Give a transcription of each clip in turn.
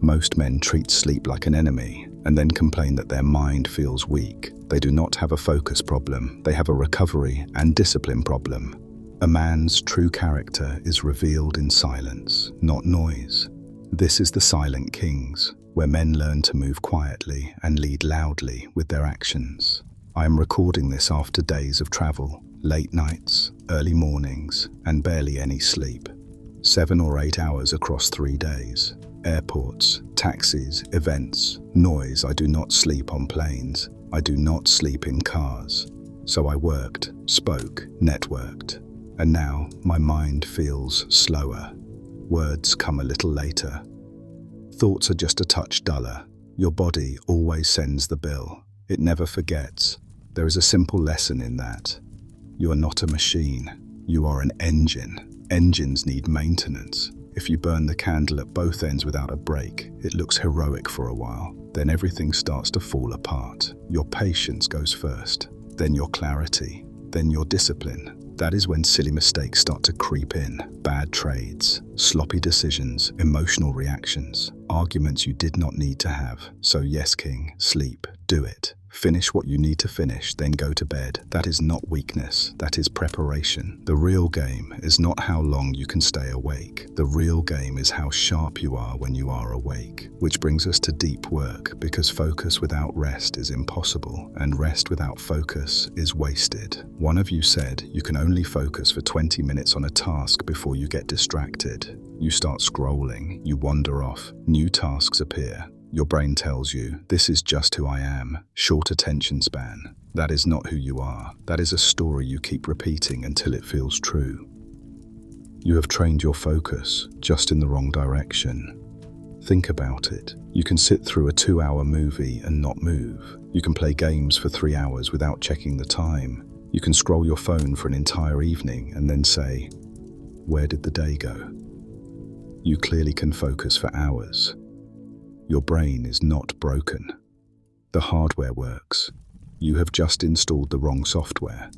Most men treat sleep like an enemy and then complain that their mind feels weak. They do not have a focus problem, they have a recovery and discipline problem. A man's true character is revealed in silence, not noise. This is the Silent Kings, where men learn to move quietly and lead loudly with their actions. I am recording this after days of travel, late nights, early mornings, and barely any sleep. 7 or 8 hours across 3 days. Airports, taxis, events, noise. I do not sleep on planes. I do not sleep in cars. So I worked, spoke, networked. And now my mind feels slower. Words come a little later. Thoughts are just a touch duller. Your body always sends the bill. It never forgets. There is a simple lesson in that. You are not a machine. You are an engine. Engines need maintenance. If you burn the candle at both ends without a break, it looks heroic for a while. Then everything starts to fall apart. Your patience goes first, then your clarity, then your discipline. That is when silly mistakes start to creep in. Bad trades, sloppy decisions, emotional reactions, arguments you did not need to have. So yes, King, sleep, do it. Finish what you need to finish, then go to bed. That is not weakness, that is preparation. The real game is not how long you can stay awake. The real game is how sharp you are when you are awake. Which brings us to deep work, because focus without rest is impossible, and rest without focus is wasted. One of you said you can only focus for 20 minutes on a task before you get distracted. You start scrolling, you wander off, new tasks appear. Your brain tells you, this is just who I am, short attention span. That is not who you are. That is a story you keep repeating until it feels true. You have trained your focus, just in the wrong direction. Think about it. You can sit through a 2-hour movie and not move. You can play games for 3 hours without checking the time. You can scroll your phone for an entire evening and then say, where did the day go? You clearly can focus for hours. Your brain is not broken. The hardware works. You have just installed the wrong software.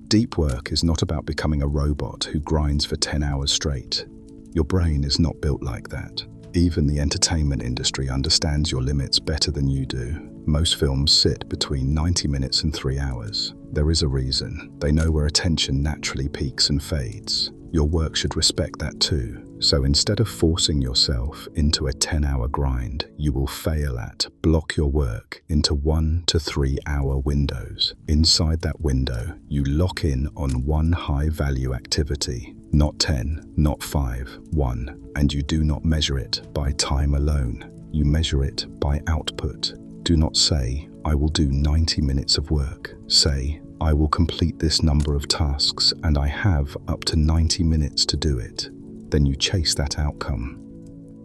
Deep work is not about becoming a robot who grinds for 10 hours straight. Your brain is not built like that. Even the entertainment industry understands your limits better than you do. Most films sit between 90 minutes and 3 hours. There is a reason. They know where attention naturally peaks and fades. Your work should respect that too. So instead of forcing yourself into a 10-hour grind, you will fail at block your work into 1 to 3 hour windows. Inside that window, you lock in on one high-value activity, not 10, not 5, 1, and you do not measure it by time alone. You measure it by output. Do not say, I will do 90 minutes of work. Say, I will complete this number of tasks and I have up to 90 minutes to do it. Then you chase that outcome.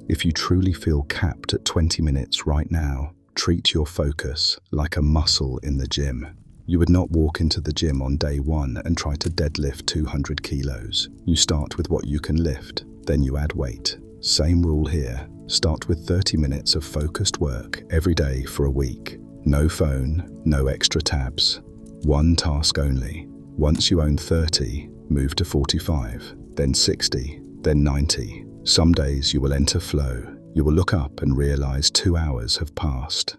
If you truly feel capped at 20 minutes right now, treat your focus like a muscle in the gym. You would not walk into the gym on day 1 and try to deadlift 200 kilos. You start with what you can lift, then you add weight. Same rule here. Start with 30 minutes of focused work every day for a week. No phone, no extra tabs. One task only. Once you own 30, move to 45, then 60, then 90. Some days you will enter flow. You will look up and realize 2 hours have passed.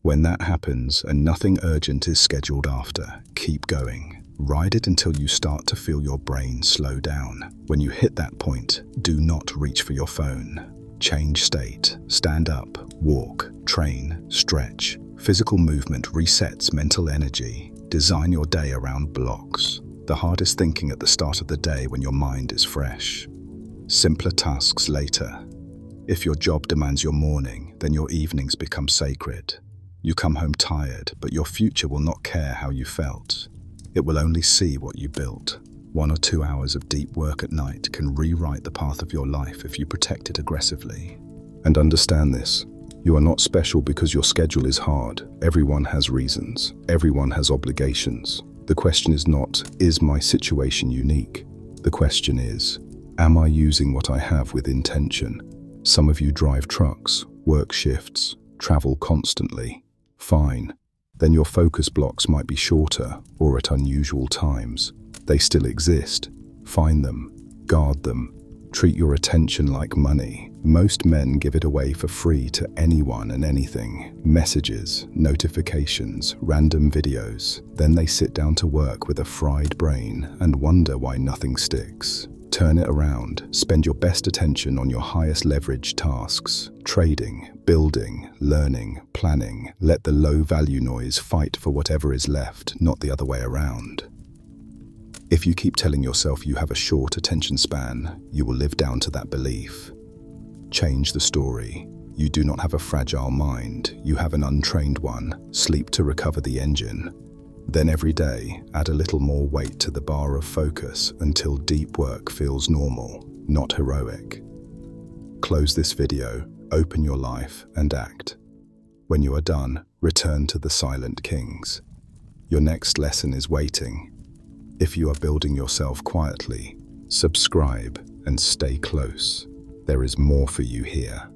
When that happens and nothing urgent is scheduled after, keep going. Ride it until you start to feel your brain slow down. When you hit that point, do not reach for your phone. Change state. Stand up, walk, train, stretch. Physical movement resets mental energy. Design your day around blocks. The hardest thinking at the start of the day when your mind is fresh. Simpler tasks later. If your job demands your morning, then your evenings become sacred. You come home tired, but your future will not care how you felt. It will only see what you built. 1 or 2 hours of deep work at night can rewrite the path of your life if you protect it aggressively. And understand this. You are not special because your schedule is hard. Everyone has reasons. Everyone has obligations. The question is not, is my situation unique? The question is, am I using what I have with intention? Some of you drive trucks, work shifts, travel constantly. Fine. Then your focus blocks might be shorter or at unusual times. They still exist. Find them, guard them, Treat your attention like money. Most men give it away for free to anyone and anything. Messages, notifications, random videos. Then they sit down to work with a fried brain and wonder why nothing sticks. Turn it around. Spend your best attention on your highest leverage tasks. Trading, building, learning, planning. Let the low-value noise fight for whatever is left, not the other way around. If you keep telling yourself you have a short attention span, you will live down to that belief. Change the story. You do not have a fragile mind, you have an untrained one. Sleep to recover the engine. Then every day, add a little more weight to the bar of focus until deep work feels normal, not heroic. Close this video, open your life, and act. When you are done, return to the silent kings. Your next lesson is waiting. If you are building yourself quietly, subscribe and stay close. There is more for you here.